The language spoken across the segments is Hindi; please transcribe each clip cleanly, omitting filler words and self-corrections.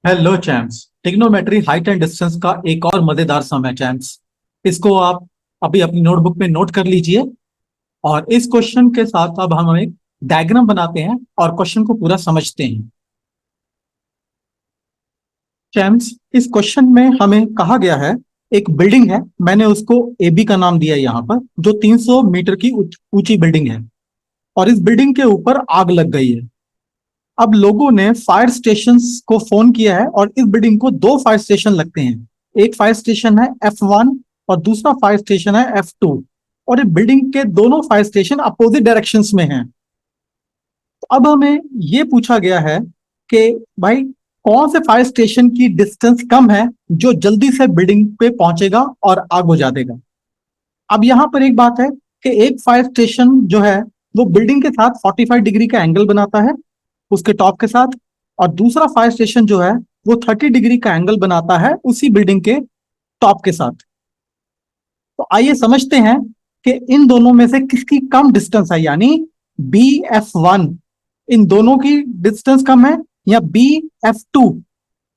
Hello champs. Trigonometry height and distance का एक और मजेदार सम है चैम्प्स। इसको आप अभी अपनी नोटबुक में नोट कर लीजिए। और इस क्वेश्चन के साथ अब हम एक डायग्राम बनाते हैं और क्वेश्चन को पूरा समझते हैं। चैम्प्स, इस क्वेश्चन में हमें कहा गया है, एक बिल्डिंग है, मैंने उसको एबी का नाम दिया है यहाँ पर, जो 300 मीटर की ऊंची बिल्डिंग है। और इस बिल्डिंग के ऊपर आग लग गई है। अब लोगों ने फायर स्टेशन को फोन किया है और इस बिल्डिंग को दो फायर स्टेशन लगते हैं। एक फायर स्टेशन है F1 और दूसरा फायर स्टेशन है F2। और ये बिल्डिंग के दोनों फायर स्टेशन अपोजिट डायरेक्शंस में हैं। तो अब हमें ये पूछा गया है कि भाई, कौन से फायर स्टेशन की डिस्टेंस कम है जो जल्दी से बिल्डिंग पे पहुंचेगा और आग बुझा देगा। अब यहां पर एक बात है कि एक फायर स्टेशन जो है वो बिल्डिंग के साथ 45 डिग्री का एंगल बनाता है उसके टॉप के साथ। और दूसरा फायर स्टेशन जो है वो 30 डिग्री का एंगल बनाता है उसी बिल्डिंग के टॉप के साथ। तो आइए समझते हैं कि इन दोनों में से किसकी कम डिस्टेंस है, यानी BF1 इन दोनों की डिस्टेंस कम है या BF2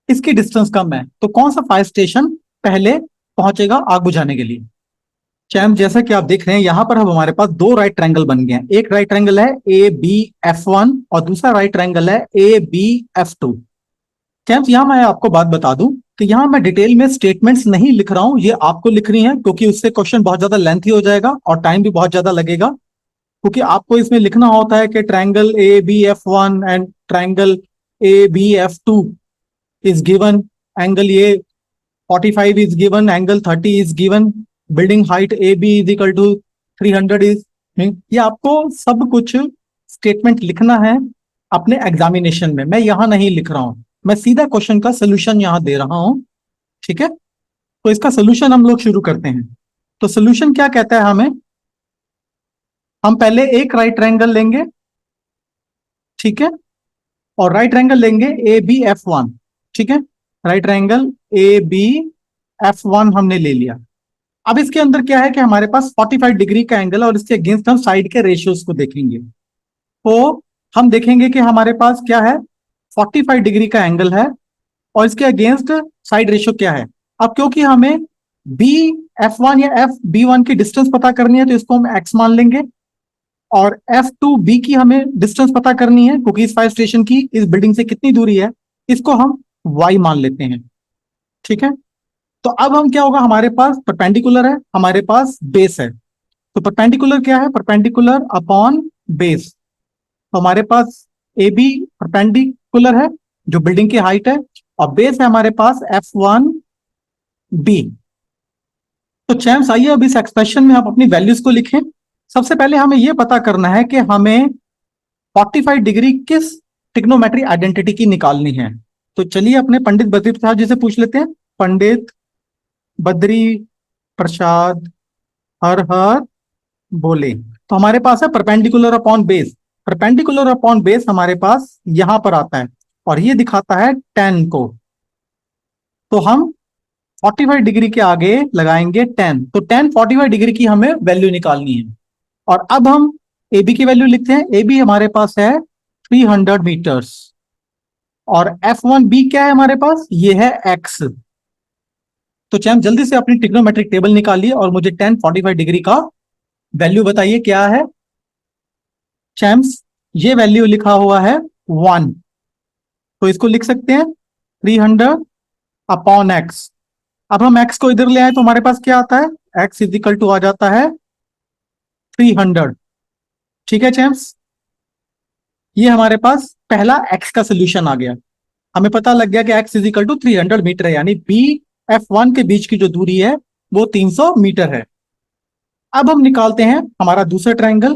इसकी डिस्टेंस कम है। तो कौन सा फायर स्टेशन पहले पहुंचेगा आग बुझाने के लिए। चैम, जैसा कि आप देख रहे हैं यहां पर अब हमारे पास दो राइट ट्रायंगल बन गए हैं। एक राइट ट्रायंगल है ABF1 और दूसरा राइट ट्रायंगल है ABF2। चैम्प, यहां मैं आपको बात बता दूं कि यहां मैं डिटेल में स्टेटमेंट्स नहीं लिख रहा हूं, ये आपको लिख रही हैं, क्योंकि उससे क्वेश्चन बहुत ज्यादा लेंथी हो जाएगा और टाइम भी बहुत ज्यादा लगेगा। क्योंकि आपको इसमें लिखना होता है कि triangle ABF1 and triangle ABF2 is given, angle ये 45 is given, angle 30 is given, building height AB is equal to 300 is। ये आपको सब कुछ स्टेटमेंट लिखना है अपने एग्जामिनेशन में। मैं यहां नहीं लिख रहा हूं, मैं सीधा क्वेश्चन का सोल्यूशन यहां दे रहा हूं। ठीक है, तो इसका सोल्यूशन हम लोग शुरू करते हैं। तो सोल्यूशन क्या कहता है हमें, हम पहले एक राइट ट्रायंगल लेंगे, ठीक है, और राइट ट्रायंगल लेंगे ABF1। ठीक है, राइट ट्रायंगल ABF1 हमने ले लिया। अब इसके अंदर क्या है कि हमारे पास 45 डिग्री का एंगल है और इसके अगेंस्ट हम साइड के रेशियोज को देखेंगे। तो हम देखेंगे कि हमारे पास क्या है, 45 डिग्री का एंगल है और इसके अगेंस्ट साइड रेशियो क्या है। अब क्योंकि हमें BF1 या FB1 की डिस्टेंस पता करनी है तो इसको हम x मान लेंगे। और F2B की हमें डिस्टेंस पता करनी है क्योंकि इस फायर स्टेशन की इस बिल्डिंग से कितनी दूरी है, इसको हम y मान लेते हैं। ठीक है, तो अब हम क्या होगा, हमारे पास परपेंडिकुलर है, हमारे पास बेस है। तो परपेंडिकुलर क्या है, परपेंडिकुलर अपॉन बेस। तो हमारे पास AB परपेंडिकुलर है जो बिल्डिंग की हाइट है, और बेस है हमारे पास F1B। तो चैम्स, आइए अब इस एक्सप्रेशन में आप अपनी वैल्यूज को लिखें। सबसे पहले हमें यह पता करना है कि हमें 45 डिग्री किस ट्रिग्नोमेट्री आइडेंटिटी की निकालनी है। तो चलिए अपने पंडित बद्री प्रसाद जी से पूछ लेते हैं। पंडित बद्री प्रसाद, हर हर बोले। तो हमारे पास है perpendicular upon base. Perpendicular upon base हमारे पास यहां पर आता है और ये दिखाता है 10 को। तो हम 45 डिग्री के आगे लगाएंगे 10, तो 45 डिग्री की हमें वैल्यू निकालनी है। और अब हम AB की वैल्यू लिखते हैं। AB हमारे पास है 300 मीटर्स और F1B क्या है हमारे पास, ये है x। तो चैम, जल्दी से अपनी ट्रिग्नोमेट्रिक टेबल निकालिए और मुझे 45 डिग्री का वैल्यू बताइए क्या है। चैम्स, ये वैल्यू लिखा हुआ है 1, तो इसको लिख सकते हैं 300 अपॉन एक्स। अब हम एक्स को इधर ले आए तो हमारे पास क्या आता है, एक्स इज इक्वल टू आ जाता है 300। ठीक है चैम्स, ये हमारे पास पहला एक्स का सोल्यूशन आ गया। हमें पता लग गया कि X is equal to 300 metre है, यानी BF1 के बीच की जो दूरी है वो 300 मीटर है। अब हम निकालते हैं हमारा दूसरा ट्रायंगल।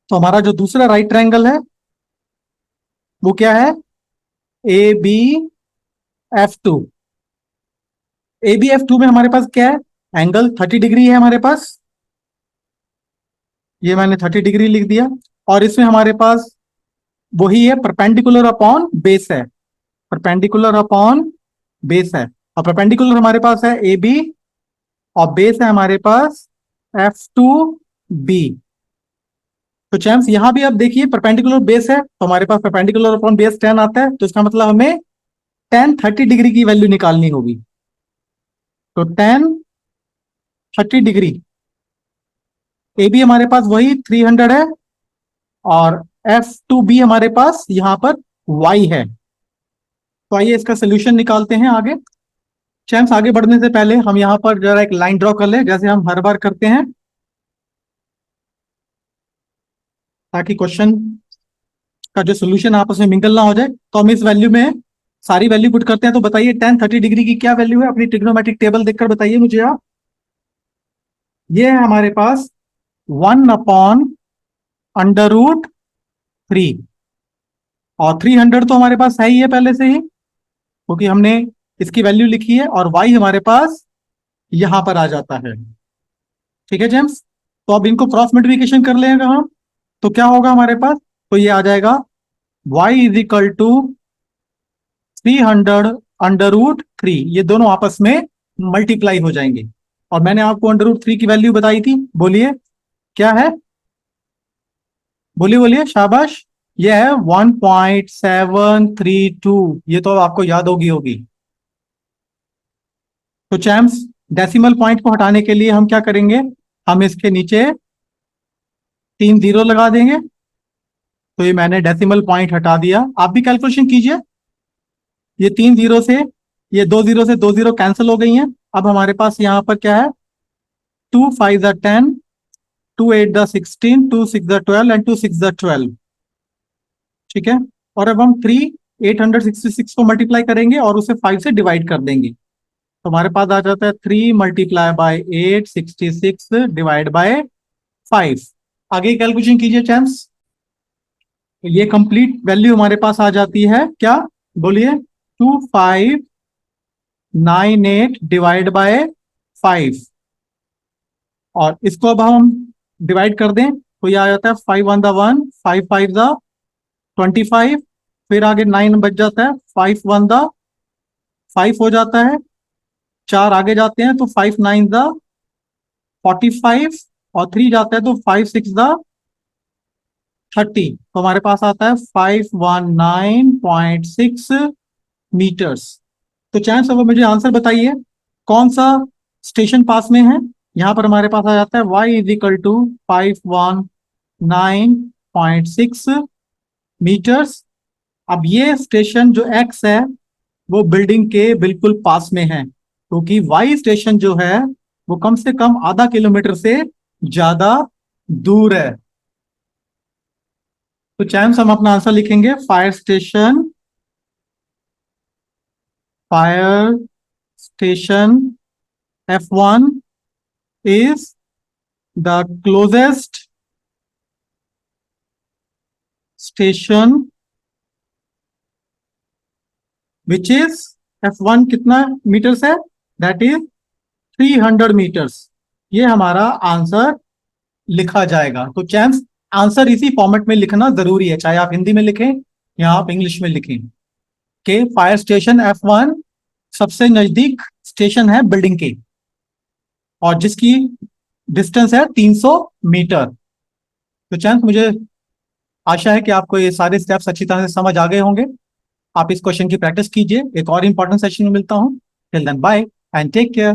तो हमारा जो दूसरा राइट ट्रायंगल है वो क्या है, ABF2। ABF2 में हमारे पास क्या है, एंगल 30 डिग्री है हमारे पास, ये मैंने 30 डिग्री लिख दिया। और इसमें हमारे पास वही है, परपेंडिकुलर अपॉन बेस है, परपेंडिकुलर अपॉन बेस है। और परपेंडिकुलर हमारे पास है AB और बेस है हमारे पास F2B। तो चैम्स, यहां भी आप देखिए परपेंडिकुलर बेस है तो हमारे पास परपेंडिकुलर अपॉन बेस 10 आता है। तो इसका मतलब हमें tan 30 डिग्री की वैल्यू निकालनी होगी। तो tan 30 डिग्री ए बी हमारे पास वही 300 है, और F2B हमारे पास यहां पर y है। तो आइए इसका सोल्यूशन निकालते हैं आगे। चैम्स, आगे बढ़ने से पहले हम यहां पर जरा एक लाइन ड्रॉ कर ले, जैसे हम हर बार करते हैं, ताकि क्वेश्चन का जो सोल्यूशन आपस में मिंगल ना हो जाए। तो हम इस वैल्यू में सारी वैल्यू पुट करते हैं। तो बताइए tan 30 डिग्री की क्या वैल्यू है, अपनी ट्रिग्नोमेट्रिक टेबल देखकर बताइए मुझे आप। ये है हमारे पास 1/√3, और 300 तो हमारे पास है ही है पहले से ही, क्योंकि हमने इसकी वैल्यू लिखी है, और y हमारे पास यहां पर आ जाता है। ठीक है जेम्स, तो अब इनको क्रॉस मल्टीप्लिकेशन कर लेंगे हम, तो क्या होगा हमारे पास, तो ये आ जाएगा y इज इक्वल टू 300/√3, ये दोनों आपस में मल्टीप्लाई हो जाएंगे। और मैंने आपको √3 की वैल्यू बताई थी, बोलिए क्या है, बोलिए बोलिए, शाबाश। ये है 1.732, ये तो आपको याद होगी। तो चैम्स, डेसिमल पॉइंट को हटाने के लिए हम क्या करेंगे, हम इसके नीचे 3 जीरो लगा देंगे। तो ये मैंने डेसिमल पॉइंट हटा दिया, आप भी कैलकुलेशन कीजिए। ये 3 जीरो से, ये 2 जीरो से 2 जीरो कैंसिल हो गई हैं। अब हमारे पास यहाँ पर क्या है, 2 5 10, 2 8 16, 2 6 12 एंड 2 6 12। ठीक है, और अब हम 866 को मल्टीप्लाई करेंगे और उसे 5 से डिवाइड कर देंगे। तो हमारे पास आ जाता है 3 मल्टीप्लाई बाय 866 डिवाइड बाय 5। आगे कैलकुलेशन कीजिए चैम्स। तो ये कंप्लीट वैल्यू हमारे पास आ जाती है क्या, बोलिए, 2598 डिवाइड बाय 5। और इसको अब हम डिवाइड कर दें, तो ये आ जाता है 5 1 5 5 25, फिर आगे 9 बच जाता है, 5 हो जाता है, 4 आगे जाते हैं तो 5 9 45, और 3 जाता है तो 5 6 30। तो हमारे पास आता है 519.6 मीटर्स। तो चाहे अब मुझे आंसर बताइए, कौन सा स्टेशन पास में है। यहां पर हमारे पास आ जाता है y is equal to 519.6 metres. अब ये स्टेशन जो x है, वो बिल्डिंग के बिल्कुल पास में है, क्योंकि y स्टेशन जो है वो कम से कम आधा किलोमीटर से ज्यादा दूर है। तो चैम्स, हम अपना आंसर लिखेंगे, fire station F1 is the closest station which is F1 कितना मीटर्स है, दैट इज 300 मीटर्स। ये हमारा आंसर लिखा जाएगा। तो चैम्स, आंसर इसी फॉर्मेट में लिखना जरूरी है, चाहे आप हिंदी में लिखें या आप इंग्लिश में लिखें, कि फायर स्टेशन F1 सबसे नजदीक स्टेशन है बिल्डिंग के, और जिसकी डिस्टेंस है 300 मीटर। तो चैम्स, मुझे आशा है कि आपको ये सारे स्टेप्स अच्छी तरह से समझ आ गए होंगे। आप इस क्वेश्चन की प्रैक्टिस कीजिए। एक और इंपॉर्टेंट सेशन में मिलता हूं। Till then bye and take care.